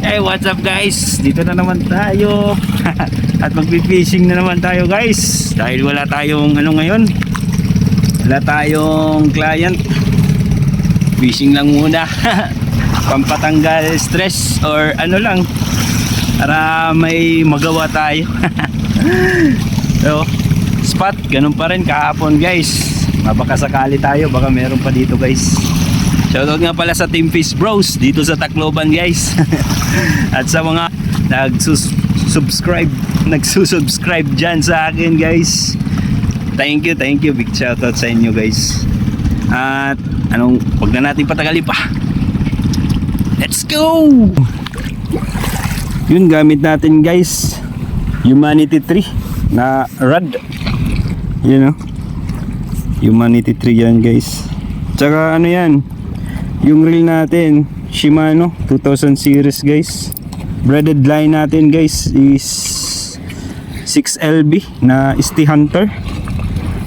Hey, what's up guys? Dito na naman tayo. At magpi-fishing na naman tayo guys. Dahil wala tayong ngayon. Wala tayong client. Fishing lang muna. Pampatanggal stress or lang. Para may magawa tayo. So, spot, ganun pa rin kahapon guys. Baka sakali tayo, baka meron pa dito guys. Shoutout nga pala sa Team Fish Bros dito sa Tacloban guys. At sa mga nagsusubscribe dyan sa akin guys. Thank you. Big shoutout sa inyo guys. At wag na natin patagalin pa. Let's go! Yun, gamit natin guys Humanity 3 na rod. You know, Humanity 3 yan guys. Tsaka yan, yung reel natin Shimano 2000 series guys. Braided line natin guys is 6LB na ST Hunter.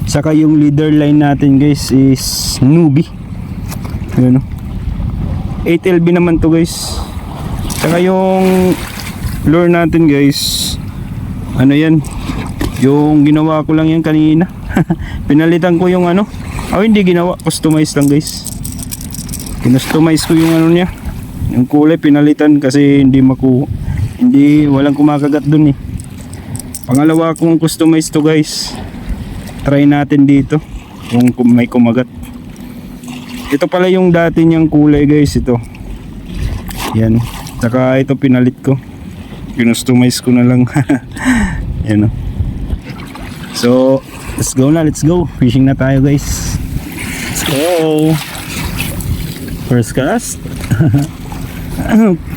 Saka yung leader line natin guys is Newbie. Yun, 8LB naman to guys. Saka yung lure natin guys, yan, yung ginawa ko lang yan kanina. Pinalitan ko yung hindi ginawa, customize lang guys. Kinustomize ko yung niya, yung kulay pinalitan kasi walang kumakagat dun eh. Pangalawa kong customize to guys. Try natin dito kung may kumagat. Ito pala yung dati niyang kulay guys, ito. Yan. Saka ito pinalit ko. Kinustomize ko na lang. Yan. So, let's go. Fishing na tayo guys. Let's go. First cast.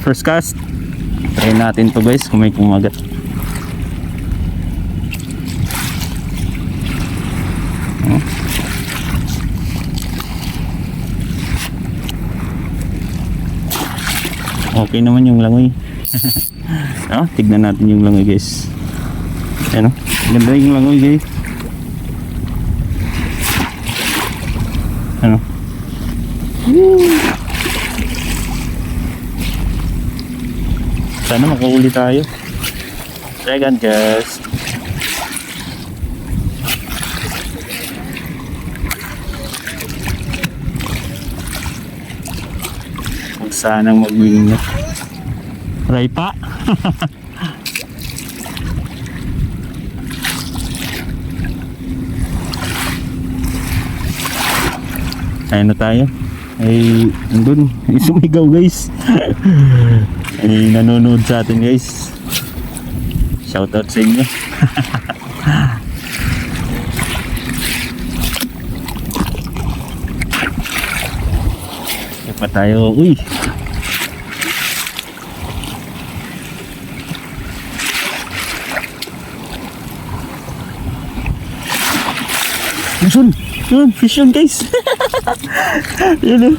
First cast. Try natin to guys kung may kumagat. Okay naman yung langoy. Tignan natin yung langoy guys. Ganda yung langoy guys. Sana makahuli tayo. Second cast. Sanang mag-wing niya. Try pa. Ayun na tayo. Ay, nandun. Sumigaw guys. Ay, nanonood sa atin guys. Shoutout sa inyo. Pa tayo. Uy. Yun, fish yun guys. Yun.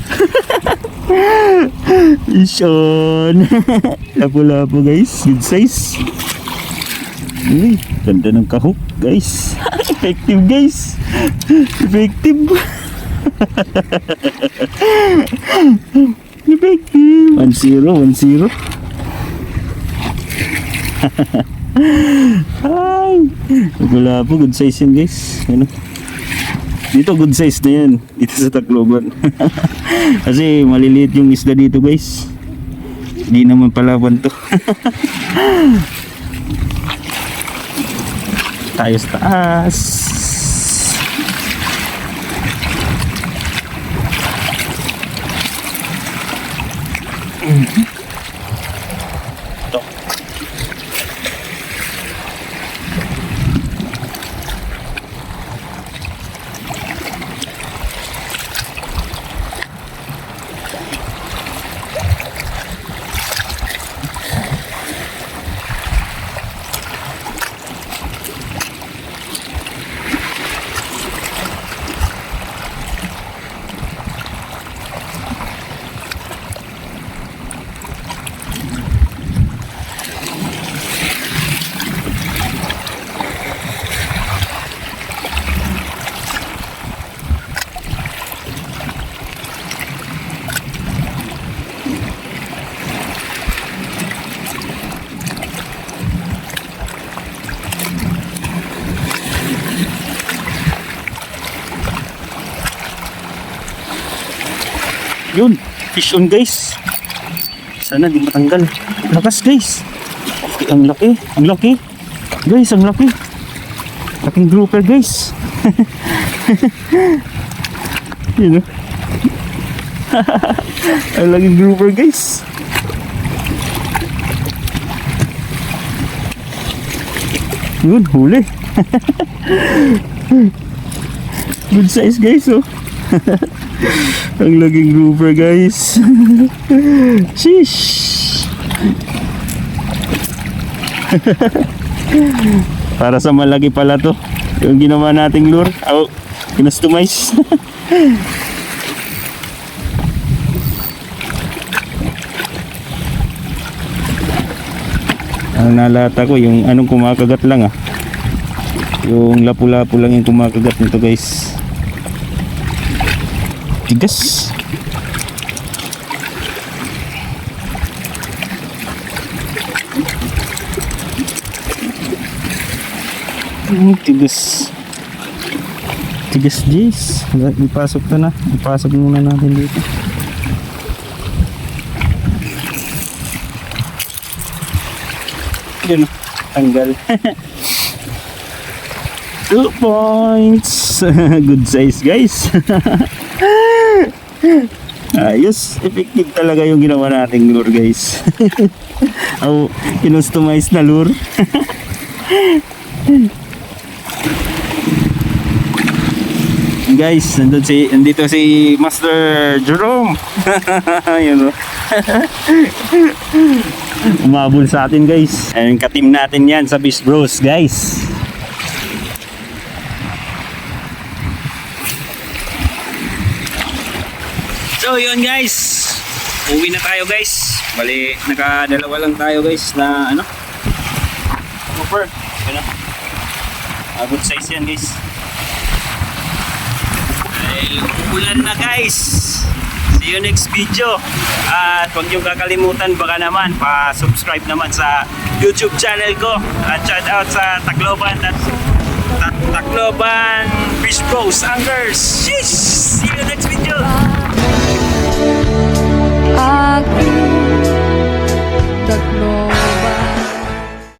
Fish on. Lapo-lapo guys, good size. Uy, ganda ng kahok guys. Effective guys. Effective. 1-0. Ay, wala po, good size yan guys. Dito good size na yan, dito sa Tacloban. Kasi maliliit yung isda dito guys. Hindi naman palaban to. Tayo sa taas. Ito. Yun, fish on guys. Sana di matanggal. Lakas guys. Ang laki, ang laki. Guys, ang laki. Laking grouper guys. Yun o. Ang laking grouper guys. Yun, huli. Good size guys oh. Ang laking grouper guys. Sheesh. Para sa malaki pala to yung ginawa nating lure. Oh, kinustomize. Ang nalata ko yung anong kumakagat lang ah. Yung lapu-lapu lang yung kumakagat nito guys. Tigas. Tigas. Tigas Jace. Ipasok to na. Ipasok muna natin dito. Yun. Tanggal. 2 points. Good size guys. Ayos. Effective talaga yung ginawa nating lure guys. Oh, kinustomize na lure. Guys, nandito si Master Jerome. Yun o. Umabol sa atin guys. Ayun, ka-team natin yan sa Fish Bros guys. So yun guys, uwi na tayo guys. Bali, nakadalawa lang tayo guys na ano, grouper. Ano? Good size yan guys. Ay, umuulan na guys. See you next video. At huwag niyong kakalimutan baka naman pa-subscribe naman sa YouTube channel ko. At shout out sa Tacloban at Tacloban Fish Bros Anglers. Sheesh! See you next video. Aku Tacloban.